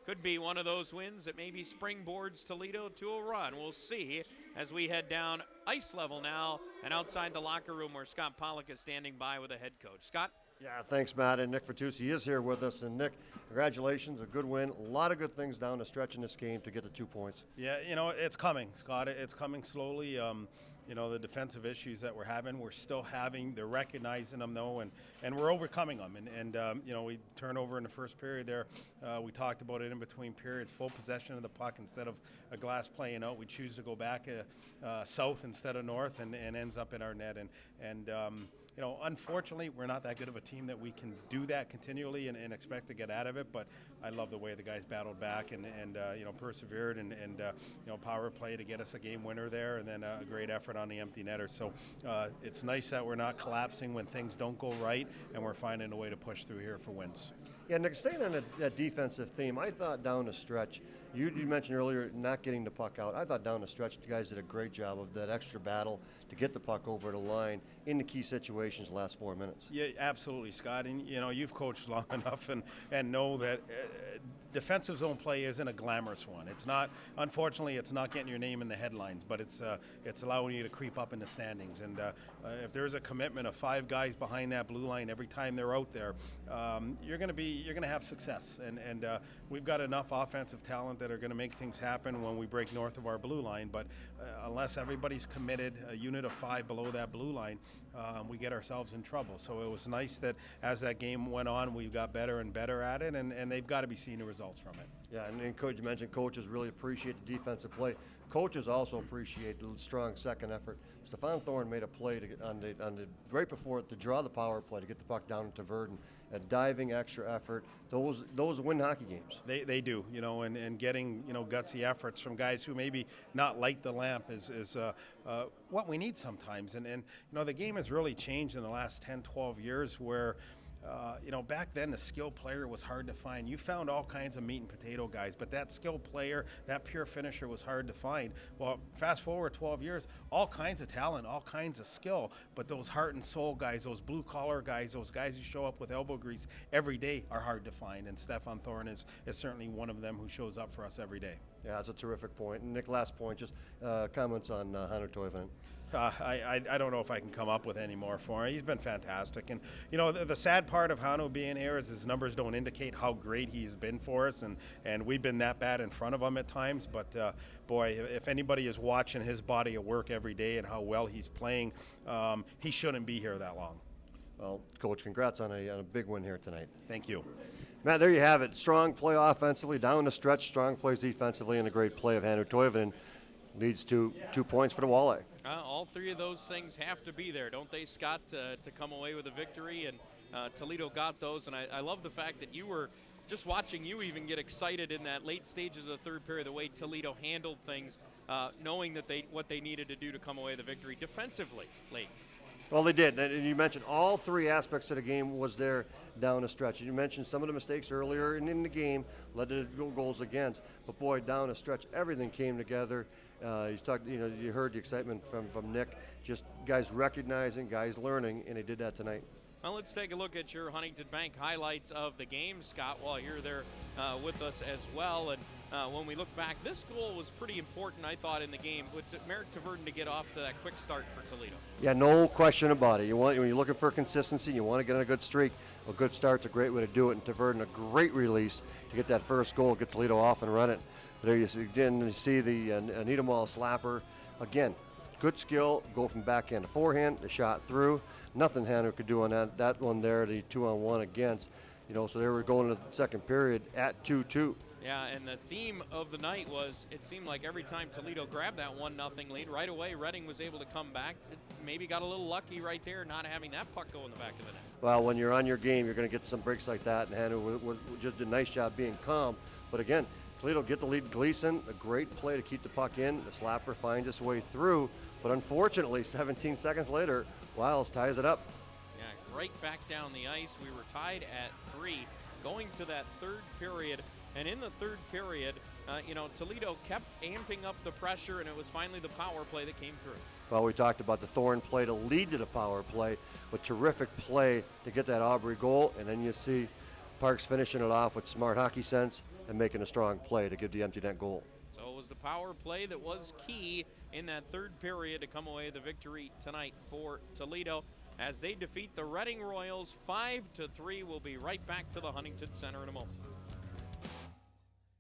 could be one of those wins that maybe springboards Toledo to a run. We'll see as we head down ice level now and outside the locker room where Scott Pollock is standing by with the head coach. Scott? Yeah, thanks, Matt. And Nick Fertucci is here with us. And Nick, congratulations, a good win. A lot of good things down the stretch in this game to get the 2 points. Yeah, it's coming, Scott. It's coming slowly. The defensive issues that we're having, we're still having. They're recognizing them, though, and we're overcoming them. And we turned over in the first period there. We talked about it in between periods, full possession of the puck instead of a glass playing out. We choose to go back south instead of north and ends up in our net. Unfortunately, we're not that good of a team that we can do that continually and expect to get out of it. But I love the way the guys battled back and persevered and power play to get us a game winner there, and then a great effort on the empty netter. So it's nice that we're not collapsing when things don't go right, and we're finding a way to push through here for wins. Yeah, Nick, staying on that defensive theme, I thought down the stretch, you mentioned earlier not getting the puck out. I thought down the stretch, the guys did a great job of that extra battle to get the puck over the line in the key situations the last 4 minutes. Yeah, absolutely, Scott. And, you've coached long enough and know that defensive zone play isn't a glamorous one. It's not, unfortunately, it's not getting your name in the headlines, but it's allowing you to creep up in the standings. And if there's a commitment of 5 guys behind that blue line every time they're out there, you're going to have success. And we've got enough offensive talent that are going to make things happen when we break north of our blue line. But unless everybody's committed, a unit of 5 below that blue line, we get ourselves in trouble. So it was nice that as that game went on, we got better and better at it, and they've got to be seeing the results from it. Yeah, and Coach, you mentioned coaches really appreciate the defensive play. Coaches also appreciate the strong second effort. Stefan Thorne made a play right before to draw the power play to get the puck down to Verdun. A diving extra effort. Those win hockey games. They do, and getting gutsy efforts from guys who maybe not light the lamp is what we need sometimes. And the game has really changed in the last 10, 12 years where back then the skilled player was hard to find. You found all kinds of meat and potato guys, but that skilled player, that pure finisher was hard to find. Well, fast forward 12 years, all kinds of talent, all kinds of skill, but those heart and soul guys, those blue collar guys, those guys who show up with elbow grease every day are hard to find, and Stefan Thorne is certainly one of them who shows up for us every day. Yeah, that's a terrific point. And Nick, last point, just comments on Hunter Toivonen. I don't know if I can come up with any more for him. He's been fantastic. And, the sad part of Hanu being here is his numbers don't indicate how great he's been for us. And we've been that bad in front of him at times. But, boy, if anybody is watching his body of work every day and how well he's playing, he shouldn't be here that long. Well, Coach, congrats on a big win here tonight. Thank you. Matt, there you have it. Strong play offensively, down the stretch, strong plays defensively, and a great play of Hunter Toivonen leads to 2 points for the Walleye. All 3 of those things have to be there, don't they, Scott, to come away with a victory? And Toledo got those, and I love the fact that you were just watching you even get excited in that late stages of the third period, the way Toledo handled things, knowing that what they needed to do to come away with the victory defensively late. Well, they did, and you mentioned all 3 aspects of the game was there down the stretch. You mentioned some of the mistakes earlier in the game led to goals against, but boy, down the stretch, everything came together. You heard the excitement from Nick, just guys recognizing, guys learning, and they did that tonight. Well, let's take a look at your Huntington Bank highlights of the game, Scott, while you're there with us as well. And when we look back, this goal was pretty important, I thought, in the game, with Merrick Verdun to get off to that quick start for Toledo. Yeah, no question about it. When you're looking for consistency, you want to get on a good streak. A good start's a great way to do it, and Verdun a great release to get that first goal, get Toledo off and run it. But there you see the Anita Mall slapper. Again, good skill, go from backhand to forehand, the shot through. Nothing Hanu could do on that one there, the 2-on-1 against. So they were going to the second period at 2-2. Yeah, and the theme of the night was it seemed like every time Toledo grabbed that 1-0 lead, right away Reading was able to come back. It maybe got a little lucky right there not having that puck go in the back of the net. Well, when you're on your game, you're going to get some breaks like that, and Hanu just did a nice job being calm. But again, Toledo get the lead. Gleason, a great play to keep the puck in. The slapper finds its way through, but unfortunately, 17 seconds later, Wiles ties it up. Yeah, right back down the ice. We were tied at 3 going to that third period. And in the third period, Toledo kept amping up the pressure, and it was finally the power play that came through. Well, we talked about the Thorne play to lead to the power play, but terrific play to get that Aubrey goal, and then you see Parks finishing it off with smart hockey sense. and making a strong play to give the empty net goal. So it was the power play that was key in that third period to come away with the victory tonight for Toledo as they defeat the Reading Royals 5-3. We'll be right back to the Huntington Center in a moment.